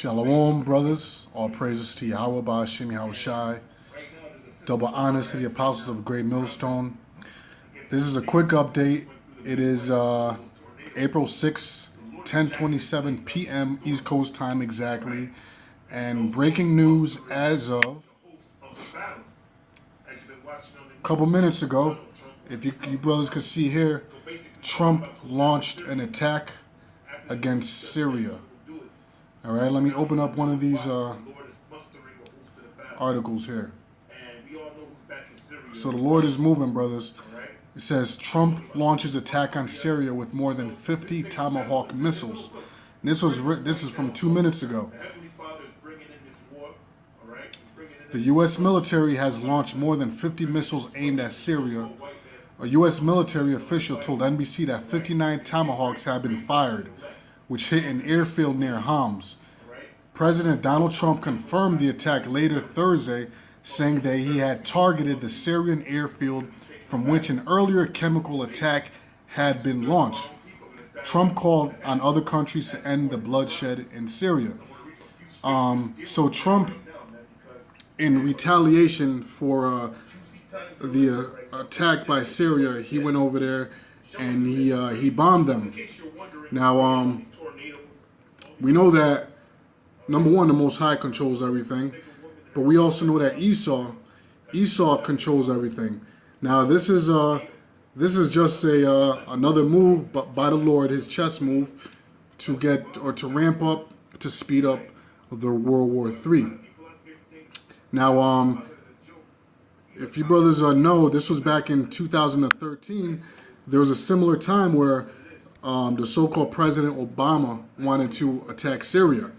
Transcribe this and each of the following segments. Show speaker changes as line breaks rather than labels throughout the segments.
Shalom, brothers. All praises to Yahweh, Ba'Hashem Yahushai. Double honors to the apostles of GreatMillStone. This is a quick update. It is April 6, 10:27 p.m. East Coast time exactly. And breaking news as of a couple minutes ago, if you brothers could see here, Trump launched an attack against Syria. All right, let me open up one of these articles here. So the Lord is moving, brothers. It says Trump launches attack on Syria with more than 50 Tomahawk missiles. And this is from 2 minutes ago. The U.S. military has launched more than 50 missiles aimed at Syria. A U.S. military official told NBC that 59 Tomahawks have been fired, which hit an airfield near Homs. President Donald Trump confirmed the attack later Thursday, saying that he had targeted the Syrian airfield from which an earlier chemical attack had been launched. Trump called on other countries to end the bloodshed in Syria. So Trump, in retaliation for the attack by Syria, he went over there and he bombed them. Now, we know that, number one, the Most High controls everything, but we also know that Esau controls everything. Now, this is just another move by the Lord, his chess move, to get or to ramp up, to speed up the World War III. Now, if you brothers know, this was back in 2013. There was a similar time where the so-called President Obama wanted to attack Syria,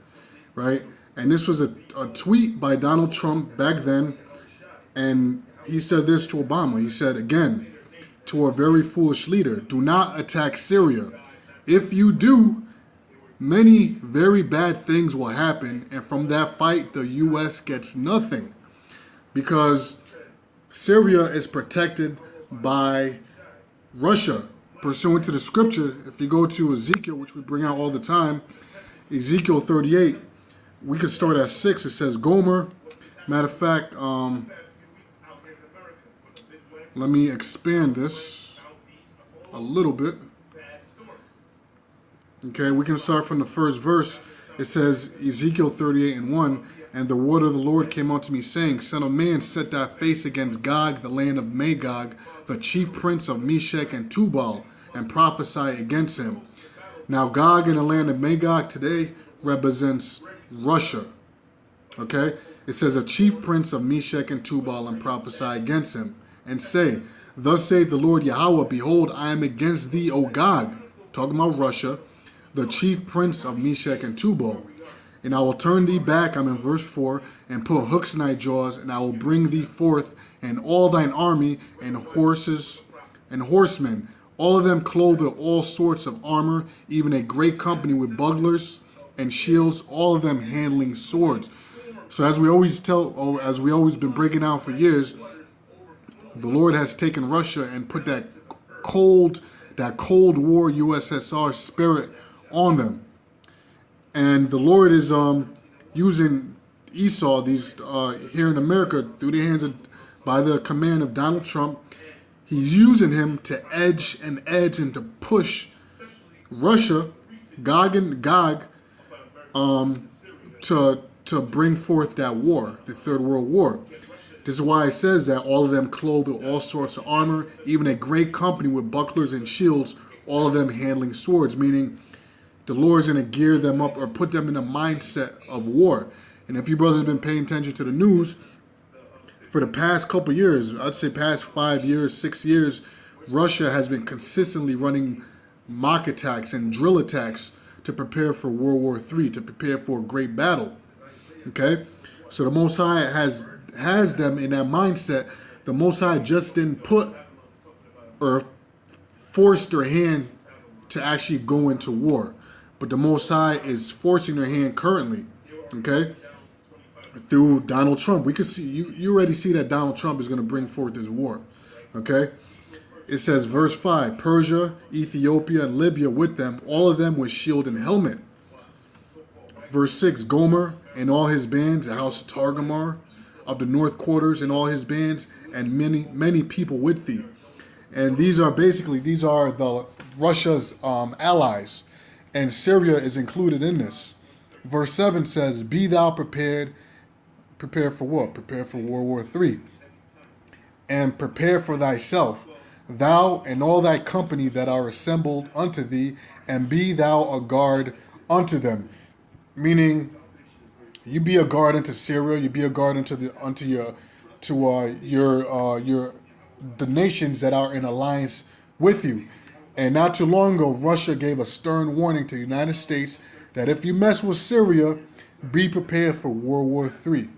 right? And this was a tweet by Donald Trump back then, and he said this to Obama. He said, again, to a very foolish leader, do not attack Syria. If you do, many very bad things will happen, and from that fight, the U.S. gets nothing, because Syria is protected by Russia, pursuant to the scripture. If you go to Ezekiel, which we bring out all the time, Ezekiel 38, we could start at 6. It says Gomer. Matter of fact, let me expand this a little bit. Okay, we can start from the first verse. It says Ezekiel 38:1, and the word of the Lord came unto me, saying, Son of man, set thy face against Gog, the land of Magog, the chief prince of Meshech and Tubal, and prophesy against him. Now, Gog in the land of Magog today represents Russia. Okay? It says, a chief prince of Meshech and Tubal, and prophesy against him, and say, Thus saith the Lord Yahweh, behold, I am against thee, O Gog, talking about Russia, the chief prince of Meshech and Tubal. And I will turn thee back, I'm in verse 4, and put hooks in thy jaws, and I will bring thee forth, and all thine army, and horses, and horsemen, all of them clothed with all sorts of armor, even a great company with bucklers and shields, all of them handling swords. So as we always as we always been breaking out for years, the Lord has taken Russia and put that Cold War USSR spirit on them. And the Lord is using Esau, these here in America, through the hands of, by the command of Donald Trump. He's using him to edge and to push Russia, Gog, to bring forth that war, the Third World War. This is why it says that all of them clothed with all sorts of armor, even a great company with bucklers and shields, all of them handling swords, meaning the Lord's going to gear them up or put them in a mindset of war. And if you brothers have been paying attention to the news, for the past couple years, I'd say past 5 years, 6 years, Russia has been consistently running mock attacks and drill attacks to prepare for World War III, to prepare for a great battle. Okay? So the Most High has them in that mindset. The Most High just didn't put or force their hand to actually go into war. But the Most High is forcing their hand currently. Okay? Through Donald Trump. We could see, you already see that Donald Trump is going to bring forth this war. Okay? It says, verse 5, Persia, Ethiopia, and Libya with them, all of them with shield and helmet. Verse 6, Gomer and all his bands, the house of Targamar, of the north quarters and all his bands, and many people with thee. And these are the Russia's allies, and Syria is included in this. Verse 7 says, be thou prepared. Prepare for what? Prepare for World War III. And prepare for thyself, thou and all thy company that are assembled unto thee, and be thou a guard unto them. Meaning, you be a guard unto Syria, you be a guard unto the nations that are in alliance with you. And not too long ago, Russia gave a stern warning to the United States that if you mess with Syria, be prepared for World War III.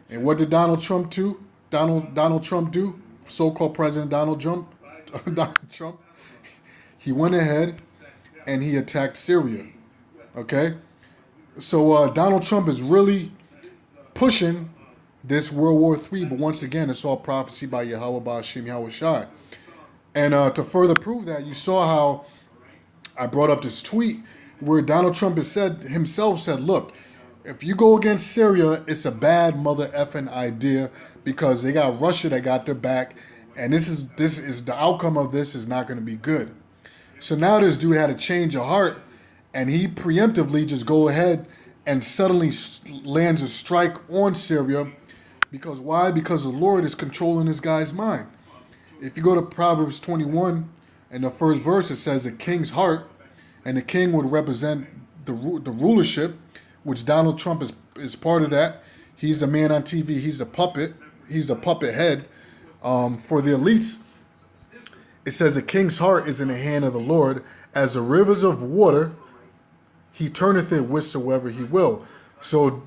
And what did Donald Trump do? Donald Trump do? So-called President Donald Trump. He went ahead and he attacked Syria. Okay? So Donald Trump is really pushing this World War III, but once again, it's all prophecy by Yahweh Ba'Shem Yahweh Shai. And to further prove that, you saw how I brought up this tweet where Donald Trump himself said, look, if you go against Syria, it's a bad mother effing idea because they got Russia that got their back, and this is the outcome of this is not going to be good. So now this dude had a change of heart, and he preemptively just go ahead and suddenly lands a strike on Syria. Because why? Because the Lord is controlling this guy's mind. If you go to Proverbs 21, in the first verse, it says the king's heart, and the king would represent the rulership, which Donald Trump is part of that. He's the man on TV. He's the puppet. He's the puppet head for the elites. It says the king's heart is in the hand of the Lord. As the rivers of water, he turneth it whithersoever he will. So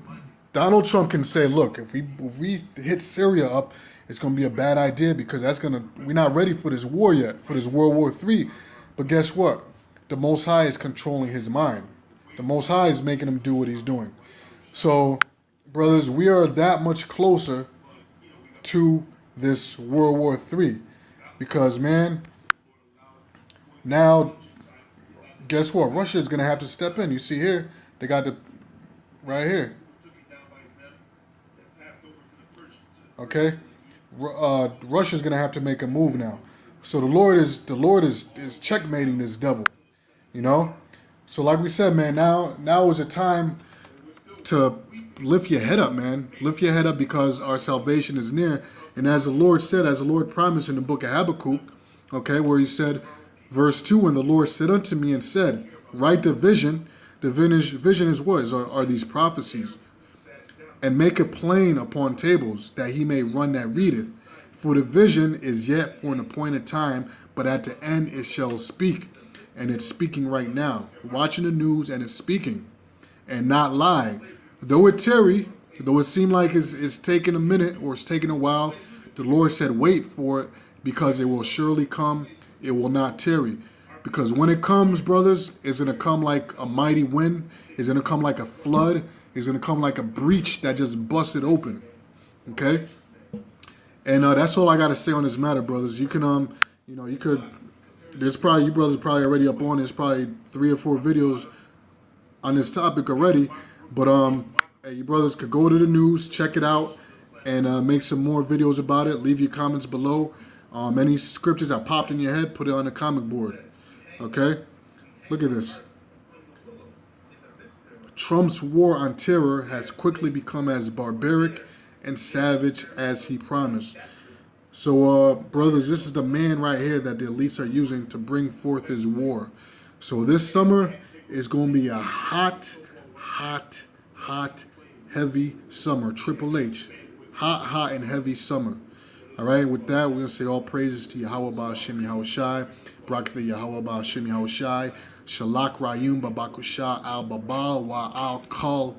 Donald Trump can say, look, if we hit Syria up, it's going to be a bad idea because we're not ready for this war yet, for this World War III. But guess what? The Most High is controlling his mind. The Most High is making him do what he's doing. So, brothers, we are that much closer to this World War III. Because, man, now, guess what? Russia is going to have to step in. You see here, they got right here. Okay? Russia's going to have to make a move now. So the Lord is checkmating this devil. You know? So like we said, man, now is a time to lift your head up, man. Lift your head up because our salvation is near. And as the Lord said, as the Lord promised in the book of Habakkuk, okay, where he said, verse 2, and the Lord said unto me and said, write the vision. The vision is what? Are these prophecies. And make it plain upon tables, that he may run that readeth. For the vision is yet for an appointed time, but at the end it shall speak. And it's speaking right now. Watching the news and it's speaking. And not lie. Though it tarry, though it seem like it's taking a minute or it's taking a while, the Lord said wait for it, because it will surely come. It will not tarry. Because when it comes, brothers, it's going to come like a mighty wind. It's going to come like a flood. It's going to come like a breach that just busted open. Okay? And that's all I got to say on this matter, brothers. You can, you could, there's probably, you brothers are probably already up on this, probably 3 or 4 videos on this topic already. But, hey, you brothers could go to the news, check it out, and make some more videos about it. Leave your comments below. Any scriptures that popped in your head, put it on the comment board. Okay? Look at this. Trump's war on terror has quickly become as barbaric and savage as he promised. So, brothers, this is the man right here that the elites are using to bring forth his war. So this summer is going to be a hot, heavy summer. Triple H. Hot, and heavy summer. All right, with that, we're going to say all praises to Yahweh Ba'Shem Yahweh Shai, Barakatha Yahweh Ba'Shem Yahweh Shai, Shalak Rayum Babakusha Al Babal Wa Al Kal